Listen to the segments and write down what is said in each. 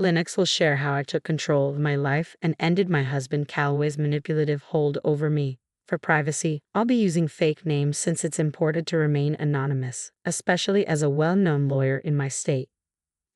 Lennox will share how I took control of my life and ended my husband Calloway's manipulative hold over me. For privacy, I'll be using fake names since it's important to remain anonymous, especially as a well-known lawyer in my state.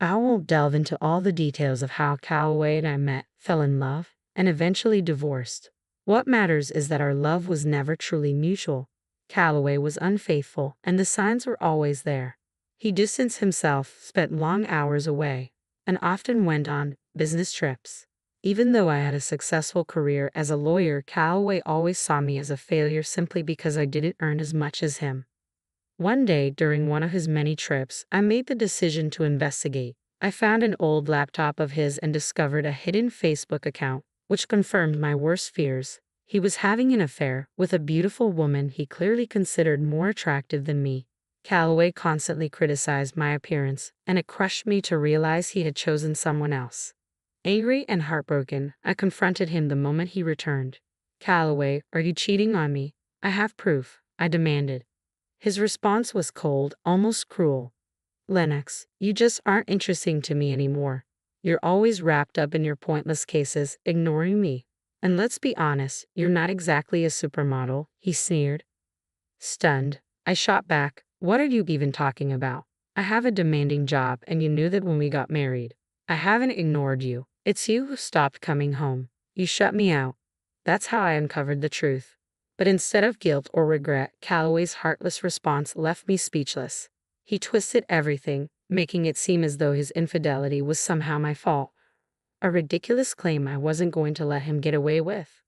I won't delve into all the details of how Calloway and I met, fell in love, and eventually divorced. What matters is that our love was never truly mutual. Calloway was unfaithful, and the signs were always there. He distanced himself, spent long hours away, and often went on business trips. Even though I had a successful career as a lawyer, Calloway always saw me as a failure simply because I didn't earn as much as him. One day, during one of his many trips, I made the decision to investigate. I found an old laptop of his and discovered a hidden Facebook account, which confirmed my worst fears. He was having an affair with a beautiful woman he clearly considered more attractive than me. Calloway constantly criticized my appearance, and it crushed me to realize he had chosen someone else. Angry and heartbroken, I confronted him the moment he returned. "Calloway, are you cheating on me? I have proof," I demanded. His response was cold, almost cruel. "Lennox, you just aren't interesting to me anymore. You're always wrapped up in your pointless cases, ignoring me. And let's be honest, you're not exactly a supermodel," he sneered. Stunned, I shot back, "What are you even talking about? I have a demanding job, and you knew that when we got married. I haven't ignored you. It's you who stopped coming home. You shut me out." That's how I uncovered the truth. But instead of guilt or regret, Calloway's heartless response left me speechless. He twisted everything, making it seem as though his infidelity was somehow my fault. A ridiculous claim I wasn't going to let him get away with.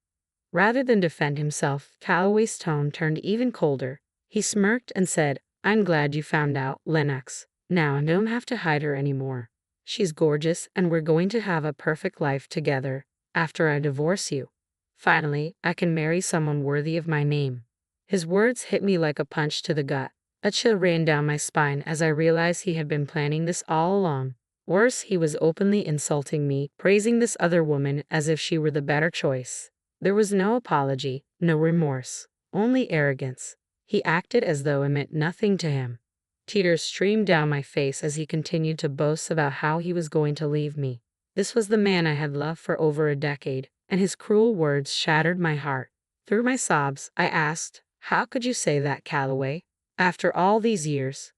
Rather than defend himself, Calloway's tone turned even colder. He smirked and said, "I'm glad you found out, Lennox. Now I don't have to hide her anymore. She's gorgeous, and we're going to have a perfect life together after I divorce you. Finally, I can marry someone worthy of my name." His words hit me like a punch to the gut. A chill ran down my spine as I realized he had been planning this all along. Worse, he was openly insulting me, praising this other woman as if she were the better choice. There was no apology, no remorse, only arrogance. He acted as though it meant nothing to him. Tears streamed down my face as he continued to boast about how he was going to leave me. This was the man I had loved for over a decade, and his cruel words shattered my heart. Through my sobs, I asked, "How could you say that, Calloway? After all these years?"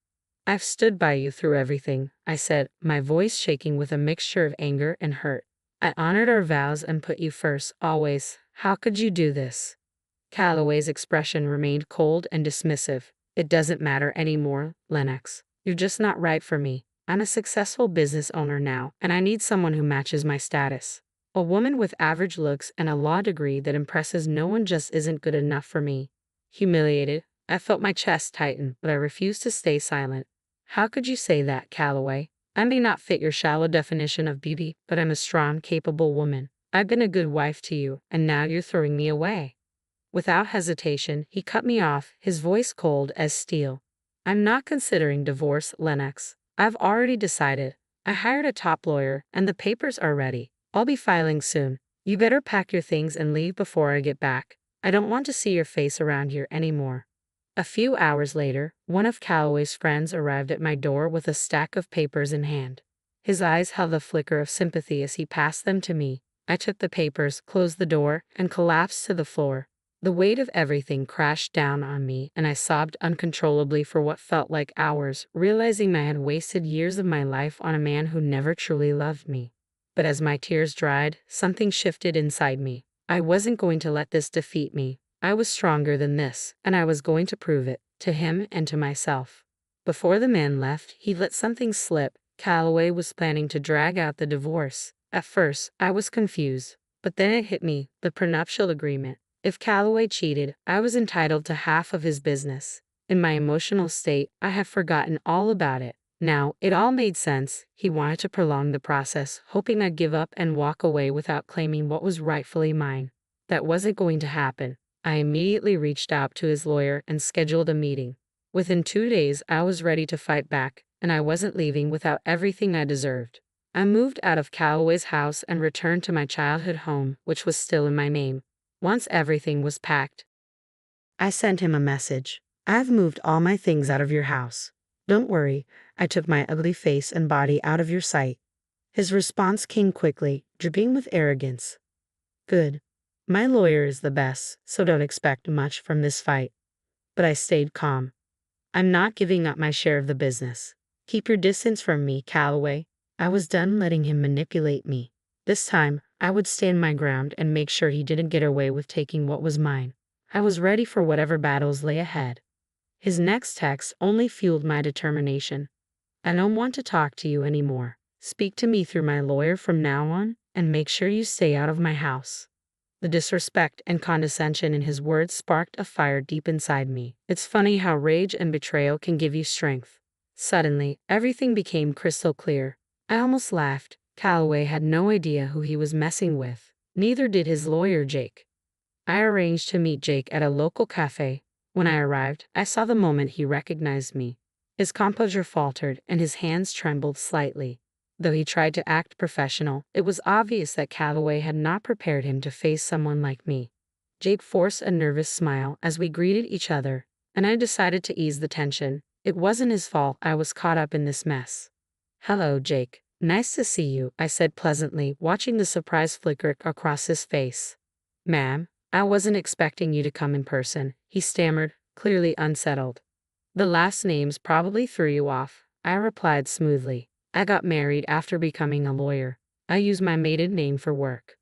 "I've stood by you through everything," I said, my voice shaking with a mixture of anger and hurt. "I honored our vows and put you first, always. How could you do this?" Calloway's expression remained cold and dismissive. "It doesn't matter anymore, Lennox. You're just not right for me. I'm a successful business owner now, and I need someone who matches my status. A woman with average looks and a law degree that impresses no one just isn't good enough for me." Humiliated, I felt my chest tighten, but I refused to stay silent. "How could you say that, Calloway? I may not fit your shallow definition of beauty, but I'm a strong, capable woman. I've been a good wife to you, and now you're throwing me away." Without hesitation, he cut me off, his voice cold as steel. "I'm not considering divorce, Lennox. I've already decided. I hired a top lawyer, and the papers are ready. I'll be filing soon. You better pack your things and leave before I get back. I don't want to see your face around here anymore." A few hours later, one of Calloway's friends arrived at my door with a stack of papers in hand. His eyes held a flicker of sympathy as he passed them to me. I took the papers, closed the door, and collapsed to the floor. The weight of everything crashed down on me, and I sobbed uncontrollably for what felt like hours, realizing I had wasted years of my life on a man who never truly loved me. But as my tears dried, something shifted inside me. I wasn't going to let this defeat me. I was stronger than this, and I was going to prove it, to him and to myself. Before the man left, he let something slip. Calloway was planning to drag out the divorce. At first, I was confused, but then it hit me, the prenuptial agreement. If Calloway cheated, I was entitled to half of his business. In my emotional state, I had forgotten all about it. Now, it all made sense. He wanted to prolong the process, hoping I'd give up and walk away without claiming what was rightfully mine. That wasn't going to happen. I immediately reached out to his lawyer and scheduled a meeting. Within 2 days, I was ready to fight back, and I wasn't leaving without everything I deserved. I moved out of Calloway's house and returned to my childhood home, which was still in my name. Once everything was packed, I sent him a message. "I've moved all my things out of your house. Don't worry, I took my ugly face and body out of your sight." His response came quickly, dripping with arrogance. Good. My lawyer is the best, so don't expect much from this fight. But I stayed calm. I'm not giving up my share of the business. Keep your distance from me, Calloway. I was done letting him manipulate me. This time, I would stand my ground and make sure he didn't get away with taking what was mine. I was ready for whatever battles lay ahead. His next text only fueled my determination. I don't want to talk to you anymore. Speak to me through my lawyer from now on, and make sure you stay out of my house. The disrespect and condescension in his words sparked a fire deep inside me. It's funny how rage and betrayal can give you strength. Suddenly, everything became crystal clear. I almost laughed. Calloway had no idea who he was messing with. Neither did his lawyer, Jake. I arranged to meet Jake at a local cafe. When I arrived, I saw the moment he recognized me. His composure faltered and his hands trembled slightly. Though he tried to act professional, it was obvious that Calloway had not prepared him to face someone like me. Jake forced a nervous smile as we greeted each other, and I decided to ease the tension. It wasn't his fault I was caught up in this mess. Hello, Jake. Nice to see you, I said pleasantly, watching the surprise flicker across his face. Ma'am, I wasn't expecting you to come in person, he stammered, clearly unsettled. The last names probably threw you off, I replied smoothly. I got married after becoming a lawyer. I use my maiden name for work.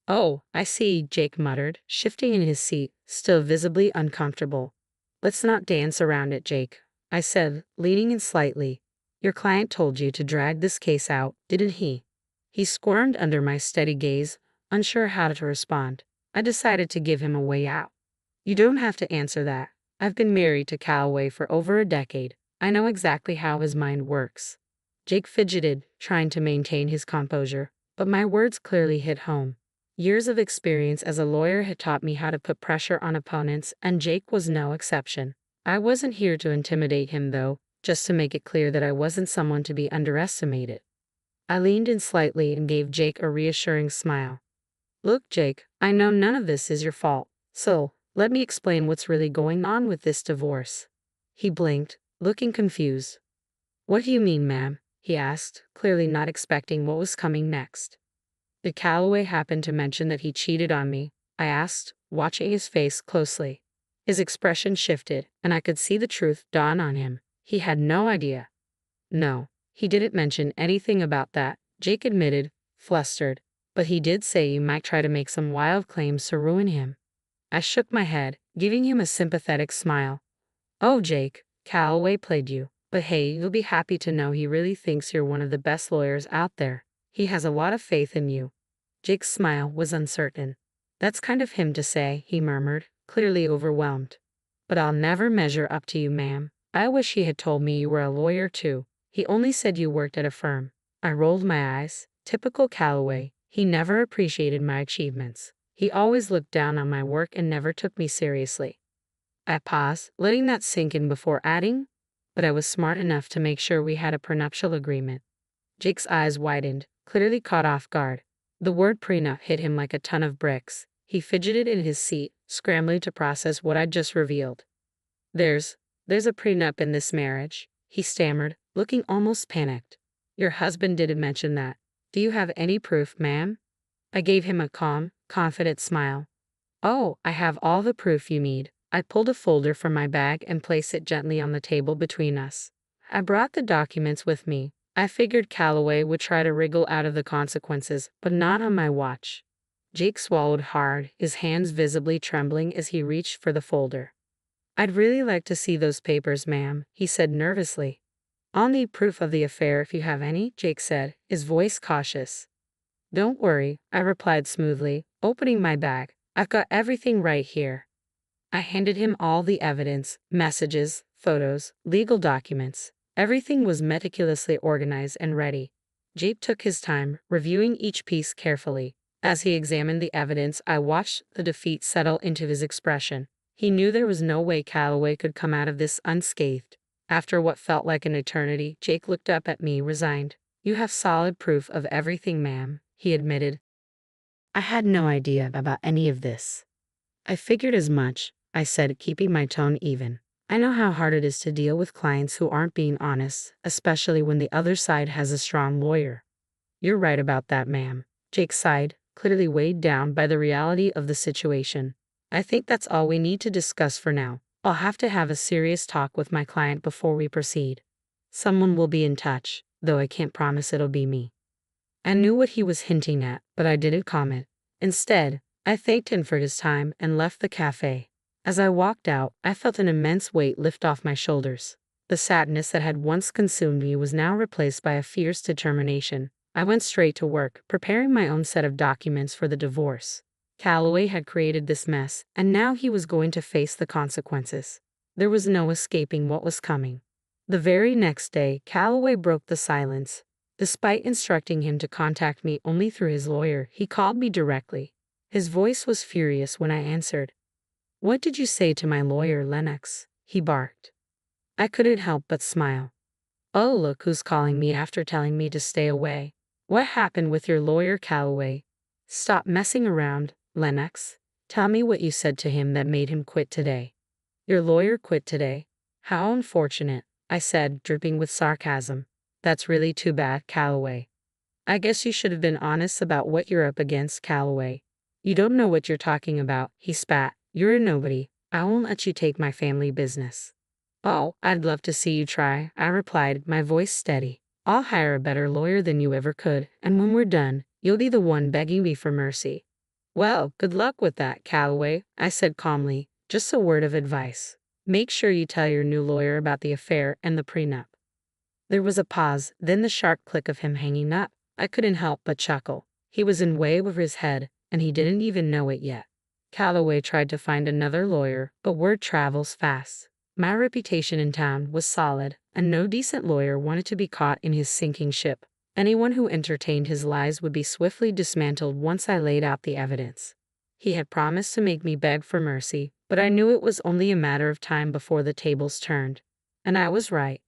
Oh, I see, Jake muttered, shifting in his seat, still visibly uncomfortable. Let's not dance around it, Jake, I said, leaning in slightly. Your client told you to drag this case out, didn't he? He squirmed under my steady gaze, unsure how to respond. I decided to give him a way out. You don't have to answer that. I've been married to Calloway for over a decade. I know exactly how his mind works. Jake fidgeted, trying to maintain his composure, but my words clearly hit home. Years of experience as a lawyer had taught me how to put pressure on opponents, and Jake was no exception. I wasn't here to intimidate him, though, just to make it clear that I wasn't someone to be underestimated. I leaned in slightly and gave Jake a reassuring smile. Look, Jake, I know none of this is your fault, so let me explain what's really going on with this divorce. He blinked, looking confused. What do you mean, ma'am? He asked, clearly not expecting what was coming next. Did Calloway happen to mention that he cheated on me? I asked, watching his face closely. His expression shifted, and I could see the truth dawn on him. He had no idea. No, he didn't mention anything about that, Jake admitted, flustered. But he did say you might try to make some wild claims to ruin him. I shook my head, giving him a sympathetic smile. Oh, Jake, Calloway played you. But hey, you'll be happy to know he really thinks you're one of the best lawyers out there. He has a lot of faith in you. Jake's smile was uncertain. That's kind of him to say, he murmured, clearly overwhelmed. But I'll never measure up to you, ma'am. I wish he had told me you were a lawyer too. He only said you worked at a firm. I rolled my eyes. Typical Calloway. He never appreciated my achievements. He always looked down on my work and never took me seriously. I paused, letting that sink in before adding, but I was smart enough to make sure we had a prenuptial agreement. Jake's eyes widened, clearly caught off guard. The word prenup hit him like a ton of bricks. He fidgeted in his seat, scrambling to process what I'd just revealed. There's a prenup in this marriage, he stammered, looking almost panicked. Your husband didn't mention that. Do you have any proof, ma'am? I gave him a calm, confident smile. Oh, I have all the proof you need. I pulled a folder from my bag and placed it gently on the table between us. I brought the documents with me. I figured Calloway would try to wriggle out of the consequences, but not on my watch. Jake swallowed hard, his hands visibly trembling as he reached for the folder. I'd really like to see those papers, ma'am, he said nervously. I'll need proof of the affair if you have any, Jake said, his voice cautious. Don't worry, I replied smoothly, opening my bag. I've got everything right here. I handed him all the evidence, messages, photos, legal documents. Everything was meticulously organized and ready. Jake took his time, reviewing each piece carefully. As he examined the evidence, I watched the defeat settle into his expression. He knew there was no way Calloway could come out of this unscathed. After what felt like an eternity, Jake looked up at me, resigned. You have solid proof of everything, ma'am, he admitted. I had no idea about any of this. I figured as much, I said, keeping my tone even. I know how hard it is to deal with clients who aren't being honest, especially when the other side has a strong lawyer. You're right about that, ma'am. Jake sighed, clearly weighed down by the reality of the situation. I think that's all we need to discuss for now. I'll have to have a serious talk with my client before we proceed. Someone will be in touch, though I can't promise it'll be me. I knew what he was hinting at, but I didn't comment. Instead, I thanked him for his time and left the cafe. As I walked out, I felt an immense weight lift off my shoulders. The sadness that had once consumed me was now replaced by a fierce determination. I went straight to work, preparing my own set of documents for the divorce. Calloway had created this mess, and now he was going to face the consequences. There was no escaping what was coming. The very next day, Calloway broke the silence. Despite instructing him to contact me only through his lawyer, he called me directly. His voice was furious when I answered. "What did you say to my lawyer, Lennox?" he barked. I couldn't help but smile. "Oh, look who's calling me after telling me to stay away. What happened with your lawyer, Calloway?" "Stop messing around, Lennox. Tell me what you said to him that made him quit today." "Your lawyer quit today? How unfortunate," I said, dripping with sarcasm. "That's really too bad, Calloway. I guess you should have been honest about what you're up against, Calloway." "You don't know what you're talking about," he spat. "You're a nobody. I won't let you take my family business." "Oh, I'd love to see you try," I replied, my voice steady. "I'll hire a better lawyer than you ever could, and when we're done, you'll be the one begging me for mercy." "Well, good luck with that, Calloway," I said calmly. "Just a word of advice. Make sure you tell your new lawyer about the affair and the prenup." There was a pause, then the sharp click of him hanging up. I couldn't help but chuckle. He was in way over his head, and he didn't even know it yet. Calloway tried to find another lawyer, but word travels fast. My reputation in town was solid, and no decent lawyer wanted to be caught in his sinking ship. Anyone who entertained his lies would be swiftly dismantled once I laid out the evidence. He had promised to make me beg for mercy, but I knew it was only a matter of time before the tables turned. And I was right.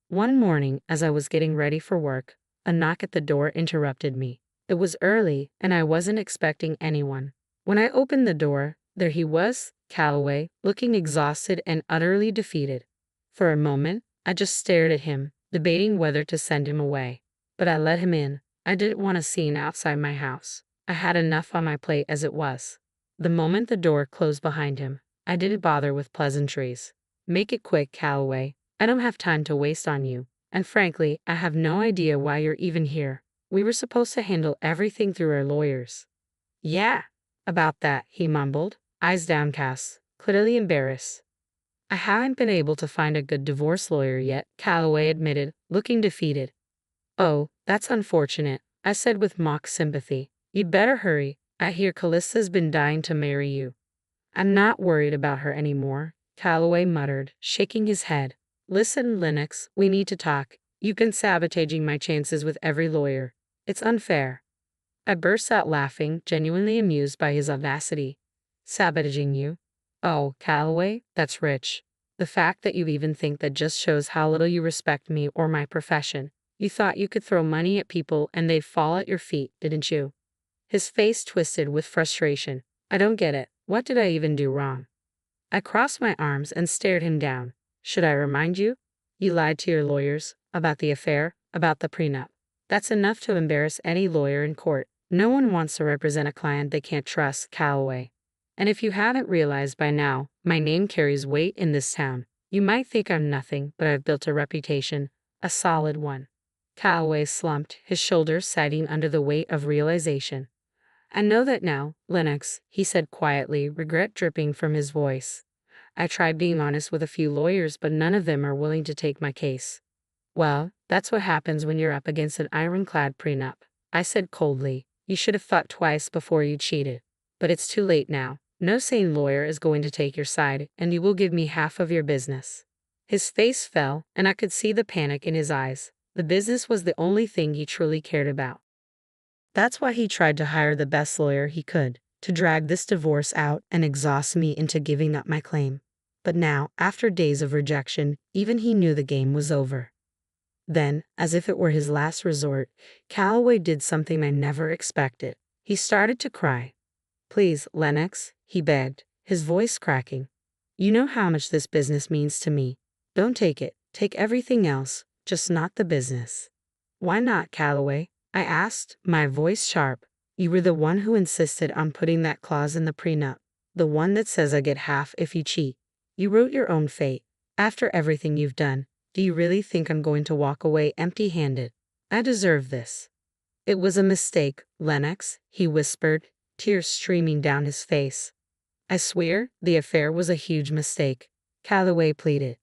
One morning, as I was getting ready for work, a knock at the door interrupted me. It was early, and I wasn't expecting anyone. When I opened the door, there he was, Calloway, looking exhausted and utterly defeated. For a moment, I just stared at him, debating whether to send him away. But I let him in. I didn't want a scene outside my house. I had enough on my plate as it was. The moment the door closed behind him, I didn't bother with pleasantries. "Make it quick, Calloway. I don't have time to waste on you. And frankly, I have no idea why you're even here. We were supposed to handle everything through our lawyers." "Yeah, about that," he mumbled, eyes downcast, clearly embarrassed. "I haven't been able to find a good divorce lawyer yet," Calloway admitted, looking defeated. "Oh, that's unfortunate," I said with mock sympathy. "You'd better hurry. I hear Callista's been dying to marry you." "I'm not worried about her anymore," Calloway muttered, shaking his head. "Listen, Lennox, we need to talk. You've been sabotaging my chances with every lawyer. It's unfair." I burst out laughing, genuinely amused by his audacity. "Sabotaging you? Oh, Calloway, that's rich. The fact that you even think that just shows how little you respect me or my profession. You thought you could throw money at people and they'd fall at your feet, didn't you?" His face twisted with frustration. "I don't get it. What did I even do wrong?" I crossed my arms and stared him down. "Should I remind you? You lied to your lawyers about the affair, about the prenup. That's enough to embarrass any lawyer in court. No one wants to represent a client they can't trust, Calloway. And if you haven't realized by now, my name carries weight in this town. You might think I'm nothing, but I've built a reputation, a solid one." Calloway slumped, his shoulders sagging under the weight of realization. "I know that now, Lennox," he said quietly, regret dripping from his voice. "I tried being honest with a few lawyers, but none of them are willing to take my case." "Well, that's what happens when you're up against an ironclad prenup," I said coldly. "You should have thought twice before you cheated. But it's too late now. No sane lawyer is going to take your side, and you will give me half of your business." His face fell, and I could see the panic in his eyes. The business was the only thing he truly cared about. That's why he tried to hire the best lawyer he could, to drag this divorce out and exhaust me into giving up my claim. But now, after days of rejection, even he knew the game was over. Then, as if it were his last resort, Calloway did something I never expected. He started to cry. "Please, Lennox," he begged, his voice cracking. "You know how much this business means to me. Don't take it. Take everything else, just not the business." "Why not, Calloway? I asked, my voice sharp. You were the one who insisted on putting that clause in the prenup. The one that says I get half if you cheat. You wrote your own fate. After everything you've done, do you really think I'm going to walk away empty-handed? I deserve this. It was a mistake, Lennox, he whispered, tears streaming down his face. I swear, the affair was a huge mistake, Calloway pleaded.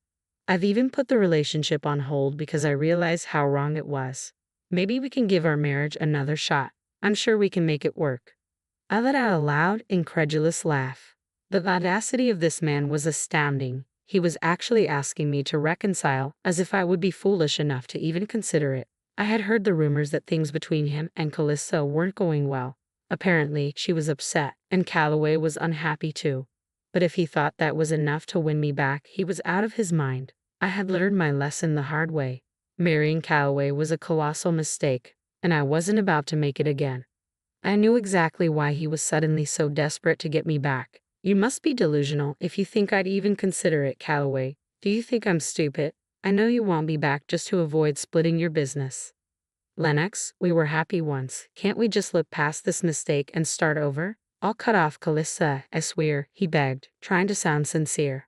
I've even put the relationship on hold because I realized how wrong it was. Maybe we can give our marriage another shot. I'm sure we can make it work. I let out a loud, incredulous laugh. The audacity of this man was astounding. He was actually asking me to reconcile, as if I would be foolish enough to even consider it. I had heard the rumors that things between him and Calista weren't going well. Apparently, she was upset, and Calloway was unhappy too. But if he thought that was enough to win me back, he was out of his mind. I had learned my lesson the hard way. Marrying Calloway was a colossal mistake, and I wasn't about to make it again. I knew exactly why he was suddenly so desperate to get me back. You must be delusional if you think I'd even consider it, Calloway. Do you think I'm stupid? I know you want me back just to avoid splitting your business. Lennox, we were happy once. Can't we just look past this mistake and start over? I'll cut off Calista, I swear, he begged, trying to sound sincere.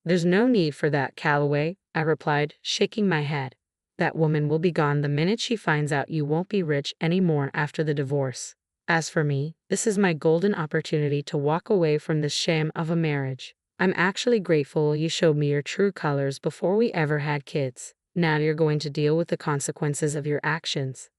There's no need for that, Calloway, I replied, shaking my head. That woman will be gone the minute she finds out you won't be rich anymore after the divorce. As for me, this is my golden opportunity to walk away from this sham of a marriage. I'm actually grateful you showed me your true colors before we ever had kids. Now you're going to deal with the consequences of your actions.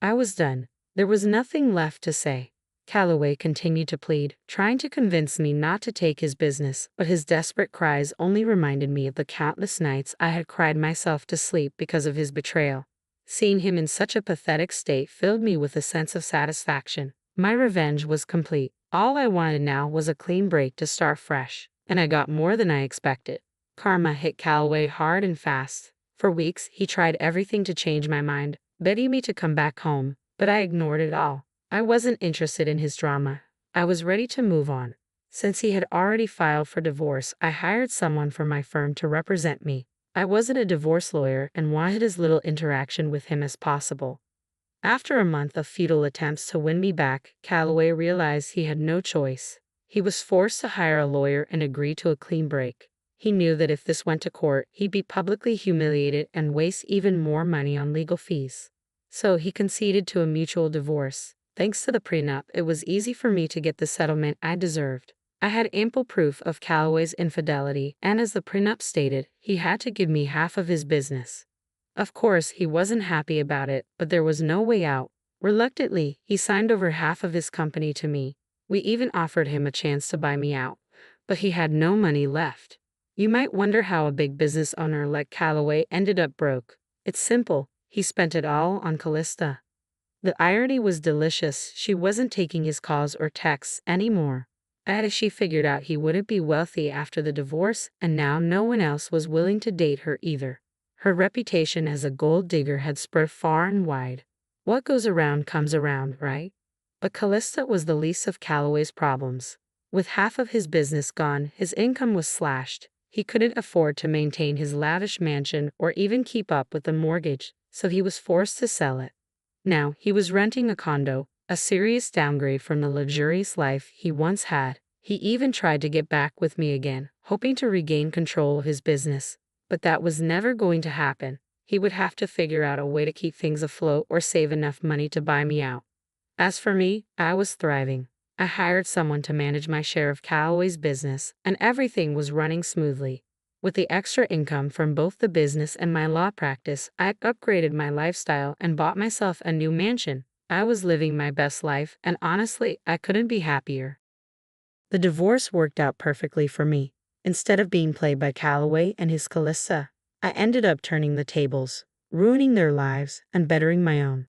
I was done. There was nothing left to say. Calloway continued to plead, trying to convince me not to take his business, but his desperate cries only reminded me of the countless nights I had cried myself to sleep because of his betrayal. Seeing him in such a pathetic state filled me with a sense of satisfaction. My revenge was complete. All I wanted now was a clean break to start fresh, and I got more than I expected. Karma hit Calloway hard and fast. For weeks, he tried everything to change my mind, begging me to come back home, but I ignored it all. I wasn't interested in his drama. I was ready to move on. Since he had already filed for divorce, I hired someone from my firm to represent me. I wasn't a divorce lawyer and wanted as little interaction with him as possible. After a month of futile attempts to win me back, Calloway realized he had no choice. He was forced to hire a lawyer and agree to a clean break. He knew that if this went to court, he'd be publicly humiliated and waste even more money on legal fees. So he conceded to a mutual divorce. Thanks to the prenup, it was easy for me to get the settlement I deserved. I had ample proof of Calloway's infidelity, and as the prenup stated, he had to give me half of his business. Of course, he wasn't happy about it, but there was no way out. Reluctantly, he signed over half of his company to me. We even offered him a chance to buy me out, but he had no money left. You might wonder how a big business owner like Calloway ended up broke. It's simple. He spent it all on Calista. The irony was delicious. She wasn't taking his calls or texts anymore. As she figured out he wouldn't be wealthy after the divorce, and now no one else was willing to date her either. Her reputation as a gold digger had spread far and wide. What goes around comes around, right? But Calista was the least of Calloway's problems. With half of his business gone, his income was slashed. He couldn't afford to maintain his lavish mansion or even keep up with the mortgage, so he was forced to sell it. Now, he was renting a condo, a serious downgrade from the luxurious life he once had. He even tried to get back with me again, hoping to regain control of his business. But that was never going to happen. He would have to figure out a way to keep things afloat or save enough money to buy me out. As for me, I was thriving. I hired someone to manage my share of Calloway's business, and everything was running smoothly. With the extra income from both the business and my law practice, I upgraded my lifestyle and bought myself a new mansion. I was living my best life, and honestly, I couldn't be happier. The divorce worked out perfectly for me. Instead of being played by Calloway and his Calista, I ended up turning the tables, ruining their lives, and bettering my own.